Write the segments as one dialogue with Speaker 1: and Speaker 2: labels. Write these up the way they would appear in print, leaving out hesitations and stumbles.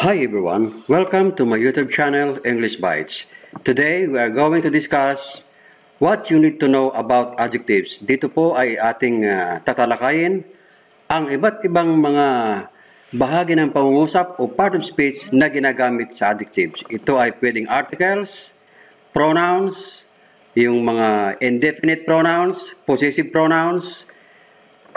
Speaker 1: Hi everyone, welcome to my YouTube channel English Bites. Today we are going to discuss what you need to know about adjectives. Dito po ay ating tatalakayin ang iba't ibang mga bahagi ng pangungusap o part of speech na ginagamit sa adjectives. Ito ay pwedeng articles, pronouns, yung mga indefinite pronouns, possessive pronouns,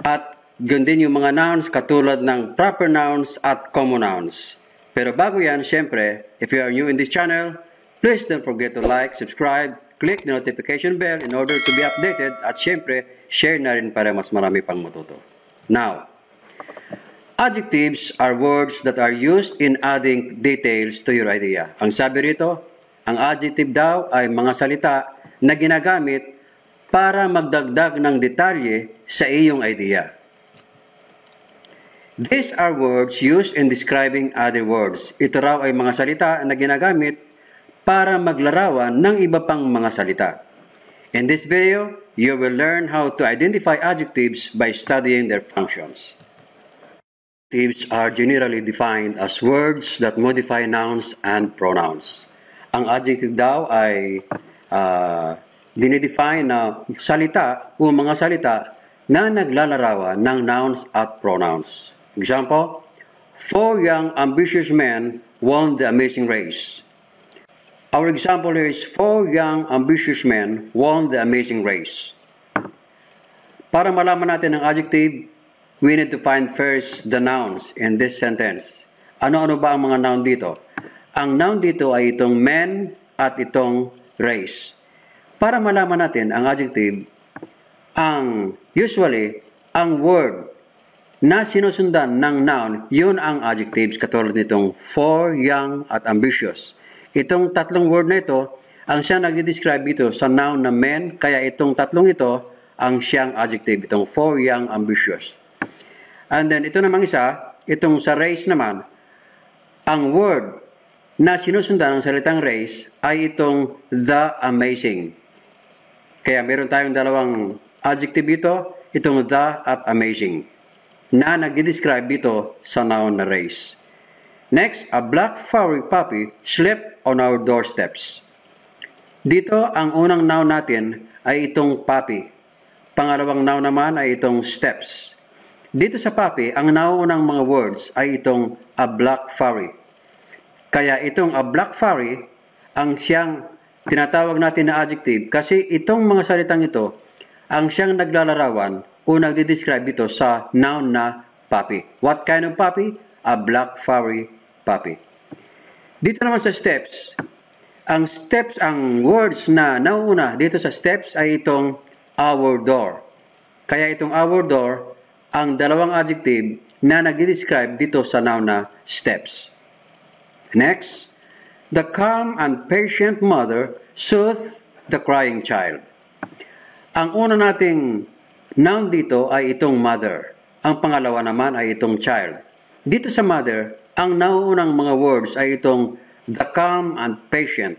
Speaker 1: at yun din yung mga nouns katulad ng proper nouns at common nouns. Pero bago yan, syempre, if you are new in this channel, please don't forget to like, subscribe, click the notification bell in order to be updated at syempre, share na rin para mas marami pang matuto. Now, adjectives are words that are used in adding details to your idea. Ang sabi rito, ang adjective daw ay mga salita na ginagamit para magdagdag ng detalye sa iyong idea. These are words used in describing other words. Ito raw ay mga salita na ginagamit para maglarawan ng iba pang mga salita. In this video, you will learn how to identify adjectives by studying their functions. Adjectives are generally defined as words that modify nouns and pronouns. Ang adjective daw ay dinidefine na salita o mga salita na naglalarawan ng nouns at pronouns. Example, 4 young ambitious men won the amazing race. Our example here is 4 young ambitious men won the amazing race. Para malaman natin ang adjective, we need to find first the nouns in this sentence. Ano-ano ba ang mga noun dito? Ang noun dito ay itong men at itong race. Para malaman natin ang adjective, usually, ang word na sinusundan ng noun, yun ang adjectives katulad nitong 4, young, at ambitious. Itong tatlong word na ito, ang siya nagde-describe ito sa noun na men, kaya itong tatlong ito, ang siyang adjective, itong 4, young, ambitious. And then, ito namang isa, itong sa race naman, ang word na sinusundan ng salitang race ay itong the amazing. Kaya meron tayong dalawang adjective ito, itong the at amazing, na nag-describe dito sa noun na race. Next, a black furry puppy slept on our doorsteps. Dito, ang unang noun natin ay itong puppy. Pangalawang noun naman ay itong steps. Dito sa puppy, ang naunang mga words ay itong a black furry. Kaya itong a black furry, ang siyang tinatawag natin na adjective kasi itong mga salitang ito, ang siyang naglalarawan o nagde-describe ito sa noun na puppy. What kind of puppy? A black furry puppy. Dito naman sa steps, ang words na nauuna dito sa steps ay itong our door. Kaya itong our door, ang dalawang adjective na nagde-describe dito sa noun na steps. Next, the calm and patient mother soothed the crying child. Ang una nating noun dito ay itong mother. Ang pangalawa naman ay itong child. Dito sa mother, ang nauunang mga words ay itong the calm and patient.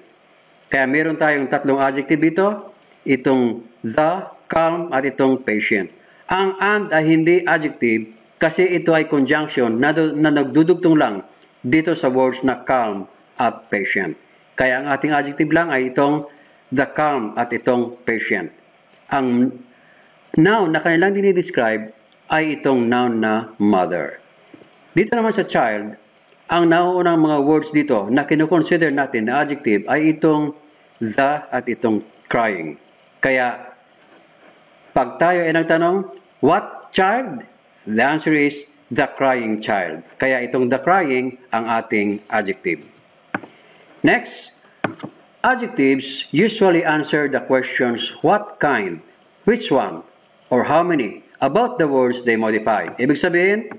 Speaker 1: Kaya meron tayong tatlong adjective dito, itong the, calm, at itong patient. Ang and ay hindi adjective kasi ito ay conjunction na nagdudugtong lang dito sa words na calm at patient. Kaya ang ating adjective lang ay itong the calm at itong patient. Ang noun na kanilang dinidescribe ay itong noun na mother. Dito naman sa child, ang nauunang mga words dito na kinukonsider natin na adjective ay itong the at itong crying. Kaya, pag tayo ay nagtanong, what child? The answer is the crying child. Kaya itong the crying ang ating adjective. Next, adjectives usually answer the questions what kind, which one, or how many about the words they modify. Ibig sabihin,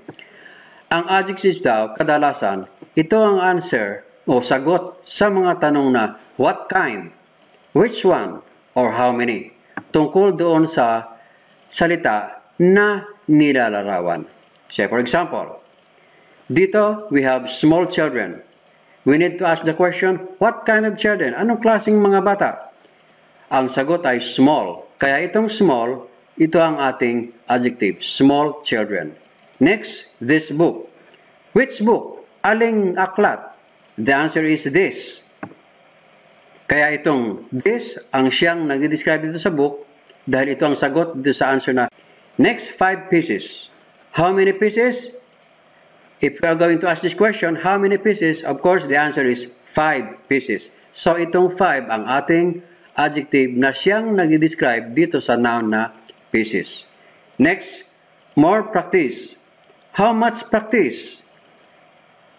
Speaker 1: ang adjectives daw, kadalasan, ito ang answer o sagot sa mga tanong na what kind, which one, or how many, tungkol doon sa salita na nilalarawan. Say for example, dito we have small children. We need to ask the question, what kind of children? Anong klaseng mga bata? Ang sagot ay small. Kaya itong small, ito ang ating adjective, small children. Next, this book. Which book? Aling aklat? The answer is this. Kaya itong this ang siyang nag-describe dito sa book dahil ito ang sagot dito sa answer na next 5 pieces. How many pieces? If you are going to ask this question, how many pieces? Of course, the answer is 5 pieces. So itong 5 ang ating adjective na siyang nag-describe dito sa noun na pieces. Next, more practice. How much practice?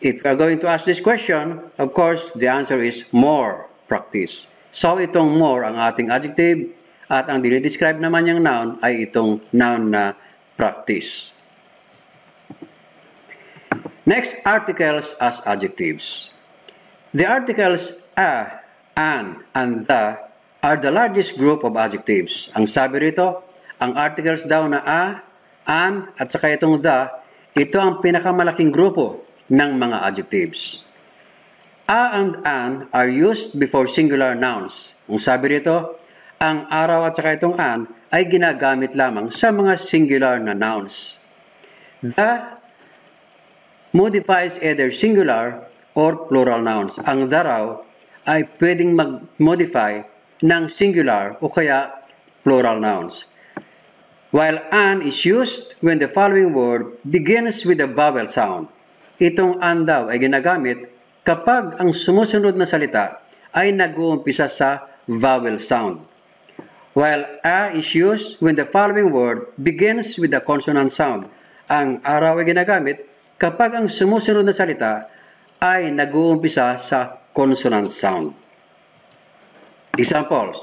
Speaker 1: If you are going to ask this question, of course, the answer is more practice. So itong more ang ating adjective at ang dinidescribe naman yung noun ay itong noun na practice. Next, articles as adjectives. The articles a, an, and the are the largest group of adjectives. Ang sabi rito, ang articles daw na a, an, at saka itong the, ito ang pinakamalaking grupo ng mga adjectives. A and an are used before singular nouns. Ang sabi rito, ang araw at saka itong an ay ginagamit lamang sa mga singular na nouns. The modifies either singular or plural nouns. Ang daraw ay pwedeng mag-modify ng singular o kaya plural nouns. While an is used when the following word begins with a vowel sound. Itong an daw ay ginagamit kapag ang sumusunod na salita ay nag-uumpisa sa vowel sound. While a is used when the following word begins with a consonant sound. Ang araw ay ginagamit kapag ang sumusunod na salita ay nag-uumpisa sa consonant sound. Examples.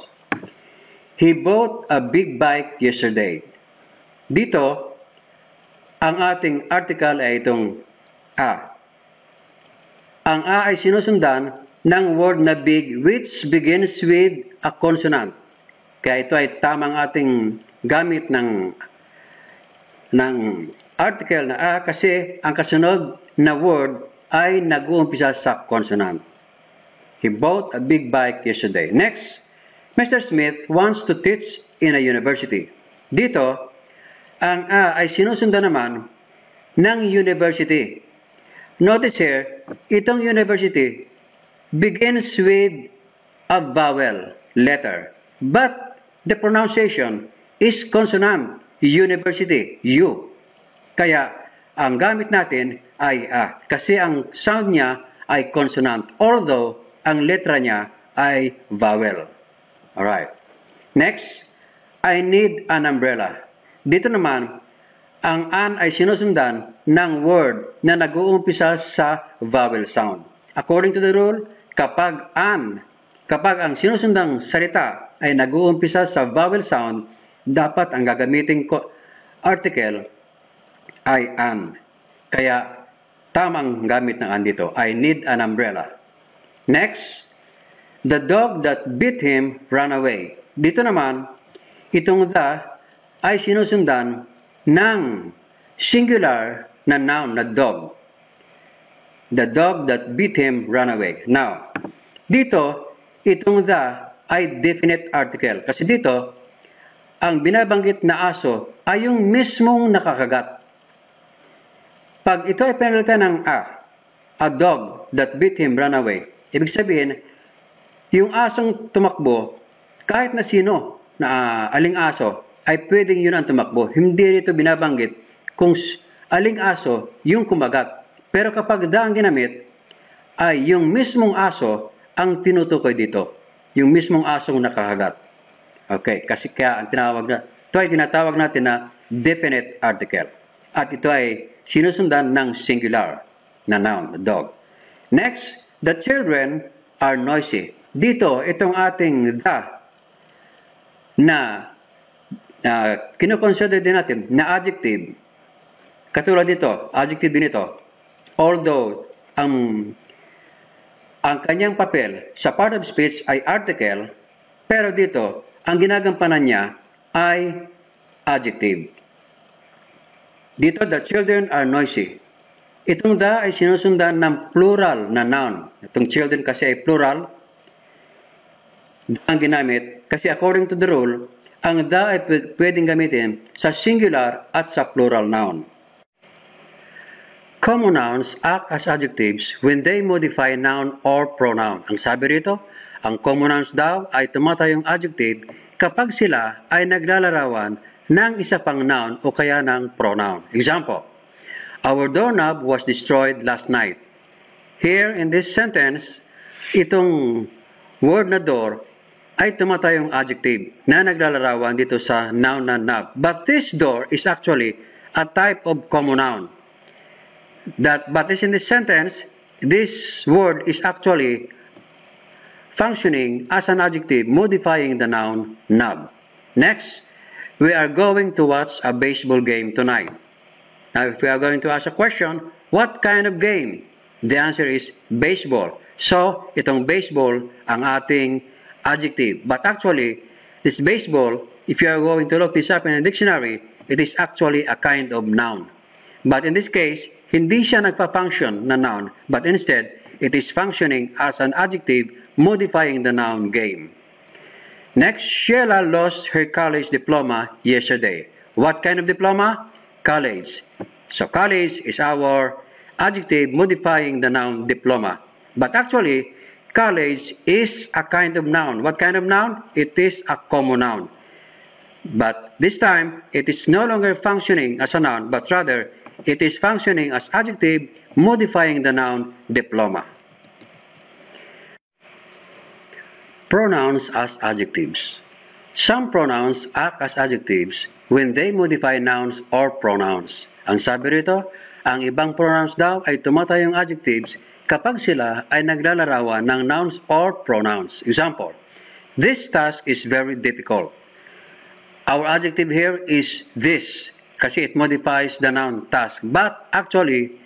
Speaker 1: He bought a big bike yesterday. Dito, ang ating article ay itong a. Ang a ay sinusundan ng word na big which begins with a consonant. Kaya ito ay tamang ating gamit ng article na a kasi ang kasunod na word ay nag-uumpisa sa consonant. He bought a big bike yesterday. Next, Mr. Smith wants to teach in a university. Dito, ang a ay sinusundan naman ng university. Notice here, itong university begins with a vowel letter, but the pronunciation is consonant. University, U. Kaya, ang gamit natin ay a. Kasi ang sound niya ay consonant, although ang letra niya ay vowel. Alright. Next, I need an umbrella. Dito naman, ang an ay sinusundan ng word na nag-uumpisa sa vowel sound. According to the rule, kapag ang sinusundang salita ay nag-uumpisa sa vowel sound, dapat ang gagamiting article ay an. Kaya, tamang gamit ng an dito. I need an umbrella. Next, the dog that beat him ran away. Dito naman, itong the ay sinusundan ng singular na noun na dog. The dog that beat him ran away. Now, dito, itong the ay definite article. Kasi dito, ang binabanggit na aso ay yung mismong nakakagat. Pag ito ay pinalitan ng a dog that beat him ran away, ibig sabihin, yung asong tumakbo, kahit na sino, na aling aso, ay pwedeng yun ang tumakbo. Hindi rito binabanggit kung aling aso yung kumagat. Pero kapag ang ginamit, ay yung mismong aso ang tinutukoy dito. Yung mismong asong nakakagat. Okay, kasi kaya ang ito ay tinatawag natin na definite article. At ito ay sinusundan ng singular na noun, dog. Next, the children are noisy. Dito, itong ating the na kinoconsider din natin na adjective. Katulad dito, adjective din ito. Although, ang kanyang papel sa part of speech ay article, pero dito, ang ginagampanan niya ay adjective. Dito, the children are noisy. Itong the ay sinusundan ng plural na noun. Itong children kasi ay plural. Ang ginamit, kasi according to the rule, ang the ay pwedeng gamitin sa singular at sa plural noun. Common nouns act as adjectives when they modify noun or pronoun. Ang sabi rito, ang common nouns daw ay tumatayong adjective kapag sila ay naglalarawan ng isa pang noun o kaya ng pronoun. Example, our doorknob was destroyed last night. Here in this sentence, itong word na door ay tumatayong adjective na naglalarawan dito sa noun na knob. But this door is actually a type of common noun. But in this sentence, this word is actually functioning as an adjective modifying the noun knob. Next, we are going to watch a baseball game tonight. Now, if we are going to ask a question, what kind of game? The answer is baseball. So, itong baseball ang ating adjective. But actually, this baseball, if you are going to look this up in a dictionary, it is actually a kind of noun. But in this case, hindi siya nagpa-function na noun, but instead, it is functioning as an adjective modifying the noun game. Next, Sheila lost her college diploma yesterday. What kind of diploma? College. So college is our adjective modifying the noun diploma. But actually, college is a kind of noun. What kind of noun? It is a common noun. But this time, it is no longer functioning as a noun, but rather, it is functioning as adjective modifying the noun diploma. Pronouns as adjectives. Some pronouns act as adjectives when they modify nouns or pronouns. Ang sabi rito, ang ibang pronouns daw ay tumatayong adjectives kapag sila ay naglalarawan ng nouns or pronouns. Example, this task is very difficult. Our adjective here is this, kasi it modifies the noun task. But actually,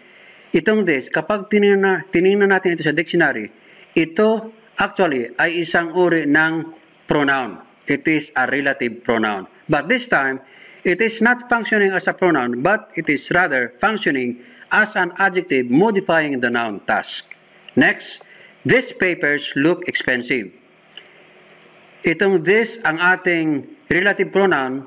Speaker 1: itong this, kapag tinignan natin ito sa dictionary, ito actually ay isang uri ng pronoun. It is a relative pronoun. But this time, it is not functioning as a pronoun, but it is rather functioning as an adjective modifying the noun task. Next, these papers look expensive. Itong this ang ating relative pronoun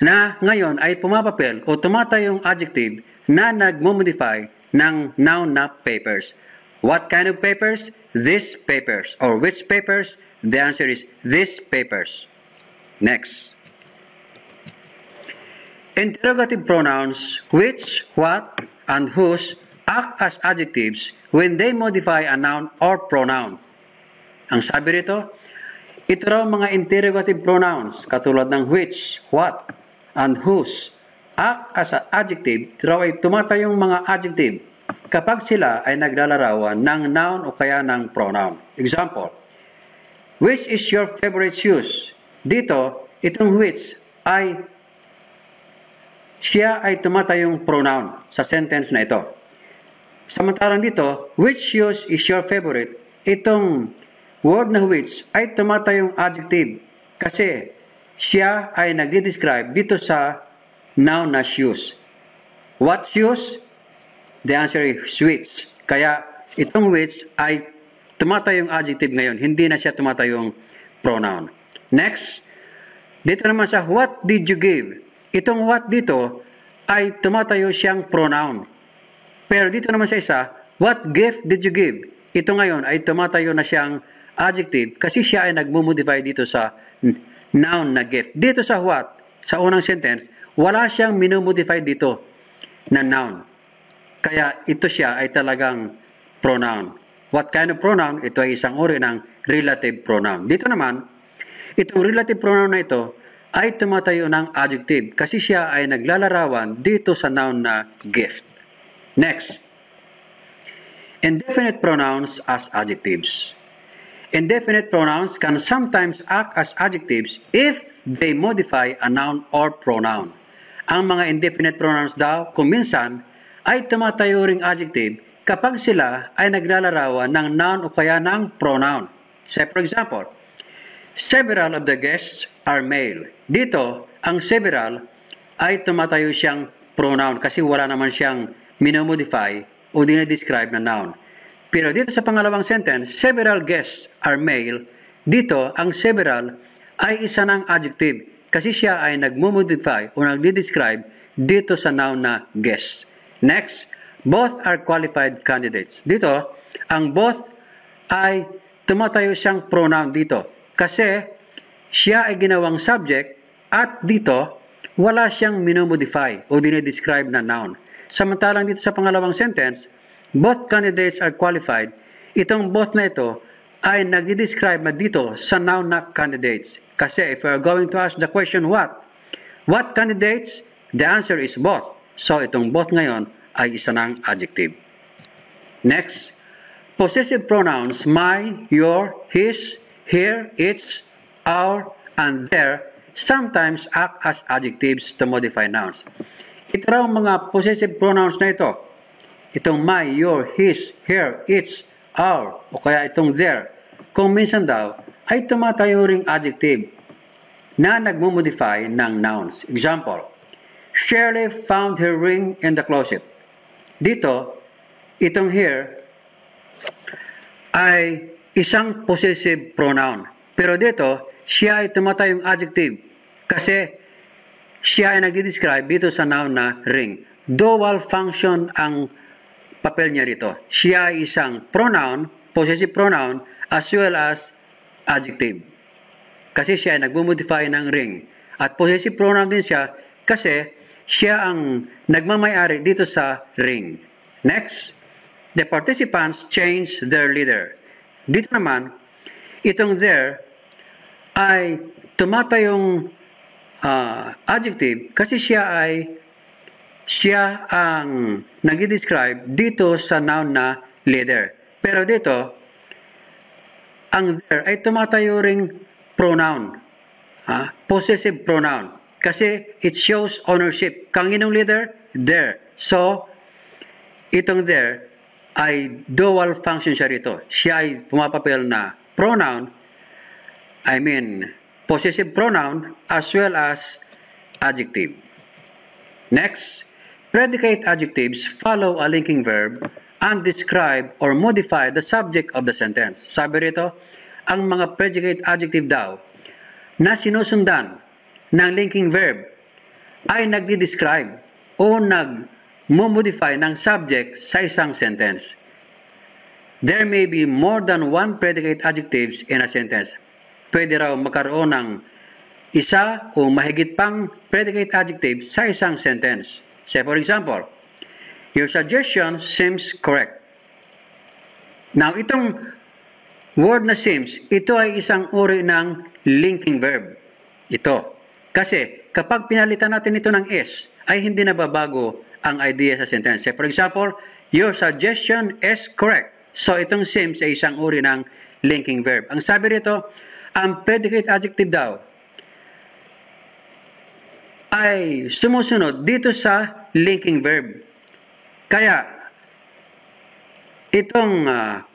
Speaker 1: na ngayon ay pumapapel o tumatayong adjective na nagmo-modify ng noun na papers. What kind of papers? These papers. Or which papers? The answer is these papers. Next. Interrogative pronouns which, what, and whose act as adjectives when they modify a noun or pronoun. Ang sabi rito, ito raw mga interrogative pronouns katulad ng which, what, and whose act as an adjective. Ito raw ay tumatayong mga adjective kapag sila ay naglalarawan ng noun o kaya ng pronoun. Example, which is your favorite shoes? Dito, itong which ay siya ay tumatayong pronoun sa sentence na ito. Samantalang dito, which shoes is your favorite? Itong word na which ay tumatayong adjective kasi siya ay nagde-describe dito sa noun na shoes. What shoes? The answer is which. Kaya itong which ay tumatayong adjective ngayon, hindi na siya tumatayong pronoun. Next, dito naman sa what did you give? Itong what dito ay tumatayo siyang pronoun. Pero dito naman sa isa, what gift did you give? Ito ngayon ay tumatayo na siyang adjective kasi siya ay nagmo-modify dito sa noun na gift. Dito sa what, sa unang sentence, wala siyang minumodify dito na noun. Kaya ito siya ay talagang pronoun. What kind of pronoun? Ito ay isang uri ng relative pronoun. Dito naman, itong relative pronoun na ito ay tumatayo ng adjective kasi siya ay naglalarawan dito sa noun na gift. Next, indefinite pronouns as adjectives. Indefinite pronouns can sometimes act as adjectives if they modify a noun or pronoun. Ang mga indefinite pronouns daw, kung minsan, ay tumatayo ring adjective kapag sila ay naglalarawan ng noun o kaya ng pronoun. Say for example, several of the guests are male. Dito, ang several ay tumatayo siyang pronoun kasi wala naman siyang minomodify o dinedescribe na noun. Pero dito sa pangalawang sentence, several guests are male. Dito, ang several ay isa ng adjective kasi siya ay nagmomodify o nagde-describe dito sa noun na guest. Next, Both are qualified candidates. Dito, ang both ay tumatayo siyang pronoun dito. Kasi siya ay ginawang subject at dito, wala siyang minomodify o dinidescribe na noun. Samantalang dito sa pangalawang sentence, both candidates are qualified. Itong both na ito ay nagdi-describe na dito sa noun na candidates. Kasi if we are going to ask the question what? What candidates? The answer is both. So itong both ngayon ay isa ng adjective. Next, possessive pronouns my, your, his, her, its, our, and their sometimes act as adjectives to modify nouns. Ito raw mga possessive pronouns na ito. Itong my, your, his, her, its, our, o kaya itong their. Kung minsan daw, ay tumatayo ring adjective na nagmumodify ng nouns. Example, Shirley found her ring in the closet. Dito, itong here ay isang possessive pronoun. Pero dito, siya ay tumatayong adjective kasi siya ay nagdi-describe dito sa noun na ring. Dual function ang papel niya rito. Siya ay isang pronoun, possessive pronoun, as well as adjective. Kasi siya ay nagmumodify ng ring. At possessive pronoun din siya kasi siya ang nagmamayari dito sa ring. Next, the participants change their leader. Dito naman, itong there ay tumatayong adjective kasi siya ang nag-describe dito sa noun na leader. Pero dito, ang there ay tumatayo ring pronoun, possessive pronoun. Kasi it shows ownership. Kanginong leader? There. So, itong there ay dual function siya rito. Siya ay pumapapel na pronoun, possessive pronoun as well as adjective. Next, predicate adjectives follow a linking verb and describe or modify the subject of the sentence. Sabi rito, ang mga predicate adjective daw na sinusundan ng linking verb ay nagdi-describe o nag-modify ng subject sa isang sentence. There may be more than one predicate adjectives in a sentence. Pwede raw magkaroon ng isa o mahigit pang predicate adjective sa isang sentence. Say for example, your suggestion seems correct. Now, itong word na seems, ito ay isang uri ng linking verb. Ito. Kasi kapag pinalitan natin ito ng is, ay hindi nababago ang idea sa sentence. Say for example, your suggestion is correct. So itong seems ay isang uri ng linking verb. Ang sabi rito, ang predicate adjective daw ay sumusunod dito sa linking verb. Kaya itong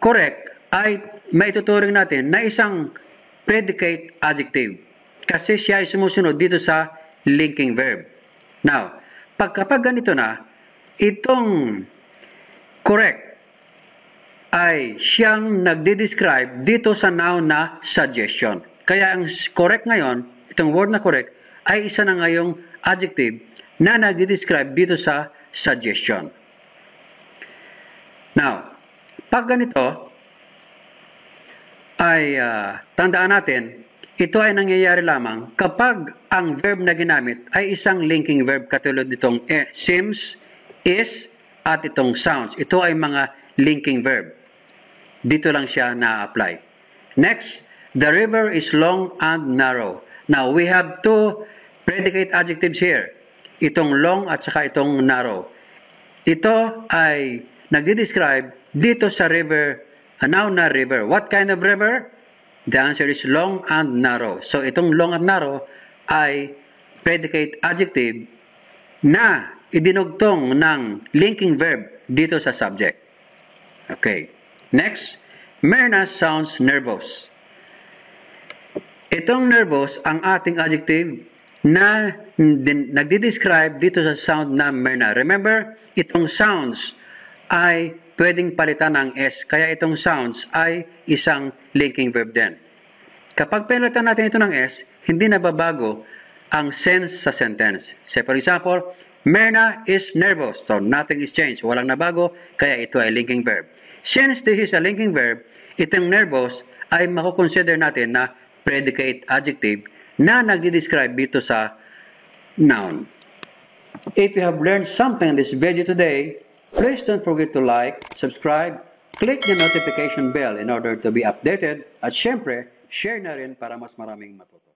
Speaker 1: correct ay maituturing natin na isang predicate adjective. Kasi siya ay sumusunod dito sa linking verb. Now, kapag ganito na, itong correct ay siyang nagdi-describe dito sa noun na suggestion. Kaya ang correct ngayon, itong word na correct, ay isa na ngayong adjective na nagdi-describe dito sa suggestion. Now, pag ganito, ay tandaan natin, ito ay nangyayari lamang kapag ang verb na ginamit ay isang linking verb katulad nitong seems, is, at itong sounds. Ito ay mga linking verb. Dito lang siya na-apply. Next, the river is long and narrow. Now, we have two predicate adjectives here. Itong long at saka itong narrow. Ito ay nagdi-describe dito sa river, a noun na river. What kind of river? The answer is long and narrow. So, itong long and narrow ay predicate adjective na idinugtong ng linking verb dito sa subject. Okay. Next, Myrna sounds nervous. Itong nervous ang ating adjective na nagdi-describe dito sa sound na Myrna. Remember, itong sounds ay pwedeng palitan ng S. Kaya itong sounds ay isang linking verb din. Kapag palitan natin ito ng S, hindi nababago ang sense sa sentence. Say for example, Myrna is nervous. So nothing is changed. Walang nabago, kaya ito ay linking verb. Since this is a linking verb, itong nervous ay makukonsider natin na predicate adjective na nagdi-describe dito sa noun. If you have learned something in this video today, please don't forget to like, subscribe, click the notification bell in order to be updated at syempre, share na rin para mas maraming matuto.